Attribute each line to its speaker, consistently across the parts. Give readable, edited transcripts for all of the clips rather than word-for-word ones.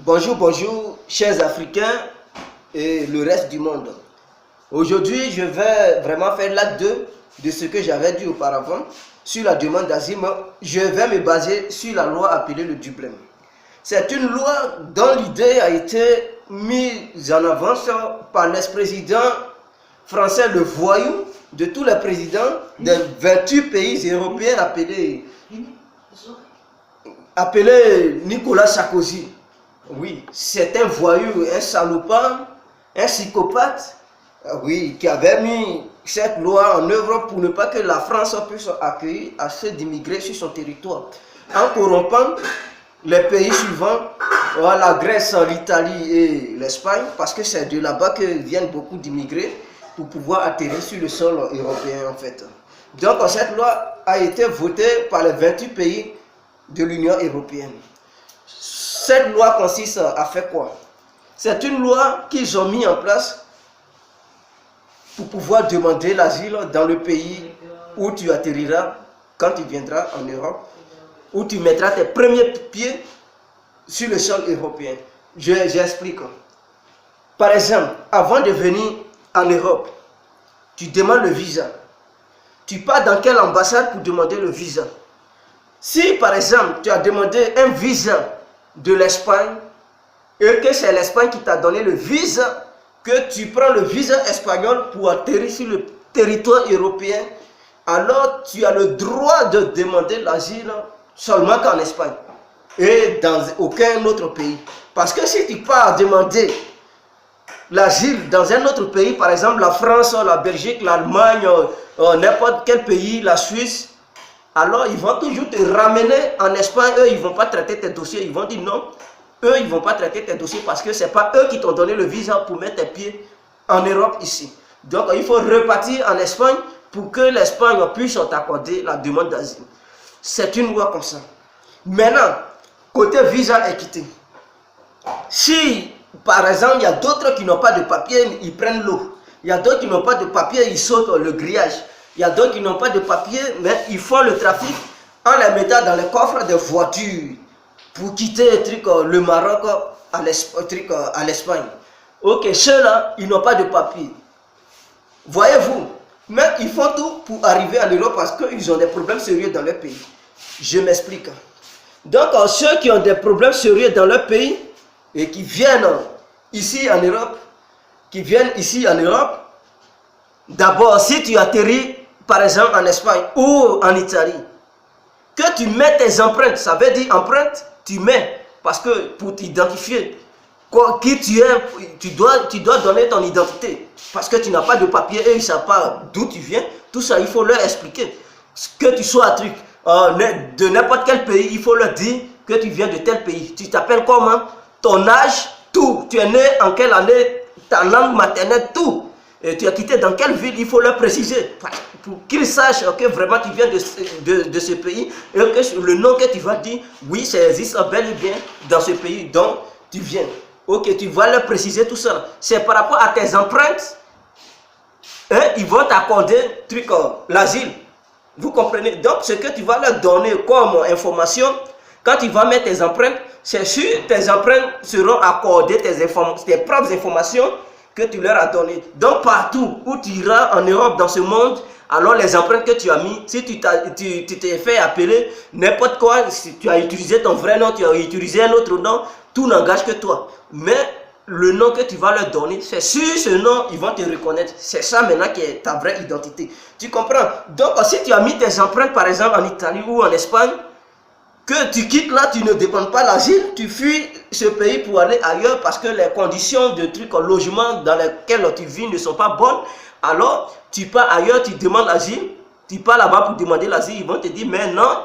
Speaker 1: Bonjour, bonjour, chers Africains et le reste du monde. Aujourd'hui, je vais vraiment faire l'acte 2 de ce que j'avais dit auparavant sur la demande d'asile. Je vais me baser sur la loi appelée le Dublin. C'est une loi dont l'idée a été mise en avance par l'ex-président français, le voyou de tous les présidents des 28 pays européens appelé Nicolas Sarkozy. Oui, c'est un voyou, un salopard, un psychopathe, oui, qui avait mis cette loi en œuvre pour ne pas que la France puisse accueillir assez d'immigrés sur son territoire, en corrompant les pays suivants, la Grèce, l'Italie et l'Espagne, parce que c'est de là-bas que viennent beaucoup d'immigrés pour pouvoir atterrir sur le sol européen en fait. Donc cette loi a été votée par les 28 pays de l'Union européenne. Cette loi consiste à faire quoi? C'est une loi qu'ils ont mis en place pour pouvoir demander l'asile dans le pays où tu atterriras quand tu viendras en Europe, où tu mettras tes premiers pieds sur le sol européen. J'explique. Par exemple, avant de venir en Europe, tu demandes le visa. Tu pars dans quelle ambassade pour demander le visa? Si par exemple, tu as demandé un visa de l'Espagne et que c'est l'Espagne qui t'a donné le visa, que tu prends le visa espagnol pour atterrir sur le territoire européen, alors tu as le droit de demander l'asile seulement qu'en Espagne et dans aucun autre pays. Parce que si tu pars demander l'asile dans un autre pays, par exemple la France, la Belgique, l'Allemagne, n'importe quel pays, la Suisse, alors ils vont toujours te ramener en Espagne. Eux, ils ne vont pas traiter tes dossiers. Ils vont dire non. Eux, ils ne vont pas traiter tes dossiers parce que ce n'est pas eux qui t'ont donné le visa pour mettre tes pieds en Europe ici. Donc, il faut repartir en Espagne pour que l'Espagne puisse t'accorder la demande d'asile. C'est une loi comme ça. Maintenant, côté visa équité. Si, par exemple, il y a d'autres qui n'ont pas de papier, ils prennent l'eau. Il y a d'autres qui n'ont pas de papier, ils sautent le grillage. Il y a d'autres qui n'ont pas de papier, mais ils font le trafic en les mettant dans les coffres de voitures pour quitter le Maroc à l'Espagne. Ok, ceux-là, ils n'ont pas de papier. Voyez-vous, mais ils font tout pour arriver en Europe parce qu'ils ont des problèmes sérieux dans leur pays. Je m'explique. Donc, ceux qui ont des problèmes sérieux dans leur pays et qui viennent ici en Europe, d'abord, si tu atterris par exemple en Espagne ou en Italie, que tu mets tes empreintes, ça veut dire empreinte, tu mets, parce que pour t'identifier qui tu es, tu dois donner ton identité, parce que tu n'as pas de papier et ils ne savent pas d'où tu viens, tout ça il faut leur expliquer, que tu sois de n'importe quel pays, il faut leur dire que tu viens de tel pays, tu t'appelles comment, ton âge, tout, tu es né en quelle année, ta langue maternelle, tout. Et tu as quitté dans quelle ville, il faut leur préciser pour qu'ils sachent que vraiment tu viens de ce pays et que le nom que tu vas dire, oui, ça existe bel et bien dans ce pays dont tu viens. Ok, tu vas leur préciser tout ça. C'est par rapport à tes empreintes, ils vont t'accorder l'asile. Vous comprenez? Donc, ce que tu vas leur donner comme information, quand tu vas mettre tes empreintes, c'est sûr tes empreintes seront accordées, tes propres informations que tu leur as donné. Donc partout où tu iras en Europe, dans ce monde, alors les empreintes que tu as mis, si tu t'es fait appeler n'importe quoi, si tu as utilisé ton vrai nom, tu as utilisé un autre nom, tout n'engage que toi. Mais le nom que tu vas leur donner, c'est sur ce nom, ils vont te reconnaître. C'est ça maintenant qui est ta vraie identité. Tu comprends? Donc si tu as mis tes empreintes par exemple en Italie ou en Espagne, que tu quittes là, tu ne demandes pas l'asile, tu fuis ce pays pour aller ailleurs parce que les conditions de logement dans lesquels tu vis ne sont pas bonnes. Alors, tu pars ailleurs, tu demandes l'asile, tu pars là-bas pour demander l'asile, ils vont te dire, mais non,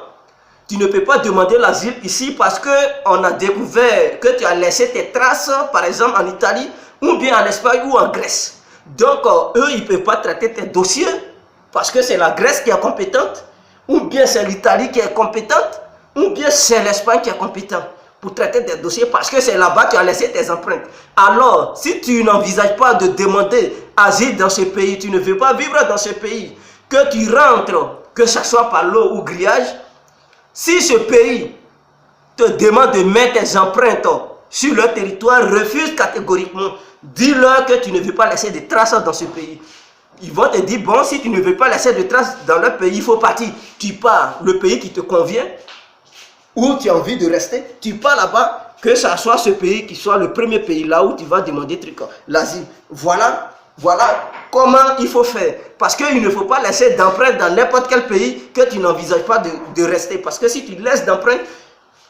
Speaker 1: tu ne peux pas demander l'asile ici parce qu'on a découvert que tu as laissé tes traces, par exemple en Italie, ou bien en Espagne ou en Grèce. Donc, eux, ils ne peuvent pas traiter tes dossiers parce que c'est la Grèce qui est compétente, ou bien c'est l'Italie qui est compétente, ou bien c'est l'Espagne qui est compétente pour traiter des dossiers parce que c'est là-bas que tu as laissé tes empreintes. Alors, si tu n'envisages pas de demander asile dans ce pays, tu ne veux pas vivre dans ce pays, que tu rentres, que ce soit par l'eau ou grillage, si ce pays te demande de mettre tes empreintes sur leur territoire, refuse catégoriquement. Dis-leur que tu ne veux pas laisser de traces dans ce pays. Ils vont te dire, bon, si tu ne veux pas laisser de traces dans leur pays, il faut partir. Tu pars, le pays qui te convient, où tu as envie de rester, tu pars là-bas, que ça soit ce pays qui soit le premier pays là où tu vas demander l'asile. Voilà comment il faut faire. Parce qu'il ne faut pas laisser d'empreinte dans n'importe quel pays que tu n'envisages pas de rester. Parce que si tu laisses d'empreinte,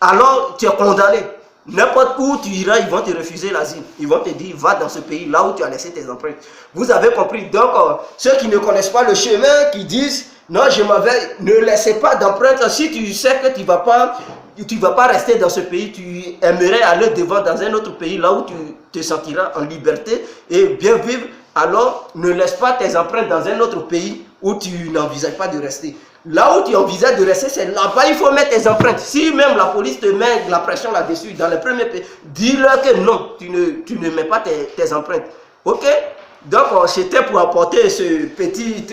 Speaker 1: alors tu es condamné. N'importe où tu iras, ils vont te refuser l'asile. Ils vont te dire, va dans ce pays là où tu as laissé tes empreintes. Vous avez compris. Donc, ceux qui ne connaissent pas le chemin, qui disent, non, je m'en vais, ne laissez pas d'empreinte. Si tu sais que tu ne vas pas rester dans ce pays, tu aimerais aller devant dans un autre pays là où tu te sentiras en liberté et bien vivre, alors ne laisse pas tes empreintes dans un autre pays où tu n'envisages pas de rester. Là où tu envisages de rester, c'est là-bas il faut mettre tes empreintes. Si même la police te met la pression là-dessus, dans le premier pays, dis-leur que non, tu ne mets pas tes empreintes. Ok? Donc c'était pour apporter ce petit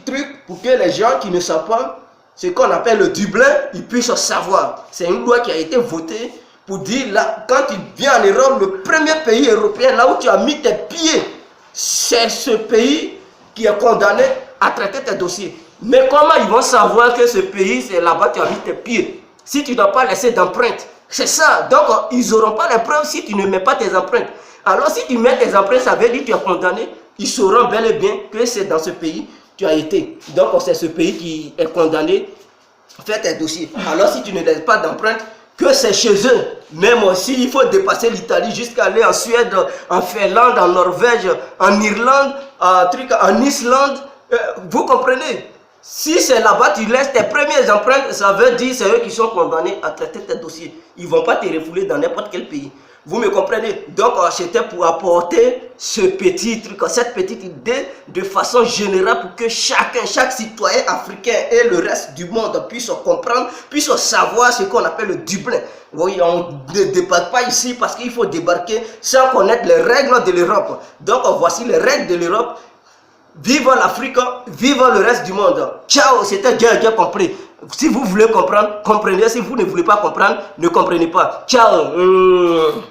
Speaker 1: truc pour que les gens qui ne savent pas ce qu'on appelle le Dublin, ils puissent savoir. C'est une loi qui a été votée pour dire, là, quand tu viens en Europe, le premier pays européen, là où tu as mis tes pieds, c'est ce pays qui est condamné à traiter tes dossiers. Mais comment ils vont savoir que ce pays, c'est là-bas que tu as mis tes pieds, si tu n'as pas laissé d'empreinte? C'est ça. Donc, ils n'auront pas les preuves si tu ne mets pas tes empreintes. Alors, si tu mets tes empreintes, ça veut dire que tu es condamné. Ils sauront bel et bien que c'est dans ce pays que tu as été. Donc, c'est ce pays qui est condamné. Fais tes dossiers. Alors, si tu ne laisses pas d'empreinte, que c'est chez eux. Même aussi, il faut dépasser l'Italie jusqu'à aller en Suède, en Finlande, en Norvège, en Irlande, en Islande. Vous comprenez? Si c'est là-bas, tu laisses tes premières empreintes, ça veut dire que c'est eux qui sont condamnés à traiter tes dossiers. Ils ne vont pas te refouler dans n'importe quel pays. Vous me comprenez? Donc, c'était pour apporter ce petit truc, cette petite idée de façon générale pour que chaque citoyen africain et le reste du monde puisse comprendre, puisse savoir ce qu'on appelle le Dublin. Oui, on ne débarque pas ici parce qu'il faut débarquer sans connaître les règles de l'Europe. Donc, voici les règles de l'Europe. Vive l'Afrique, vive le reste du monde. Ciao, c'était bien compris. Si vous voulez comprendre, comprenez. Si vous ne voulez pas comprendre, ne comprenez pas. Ciao.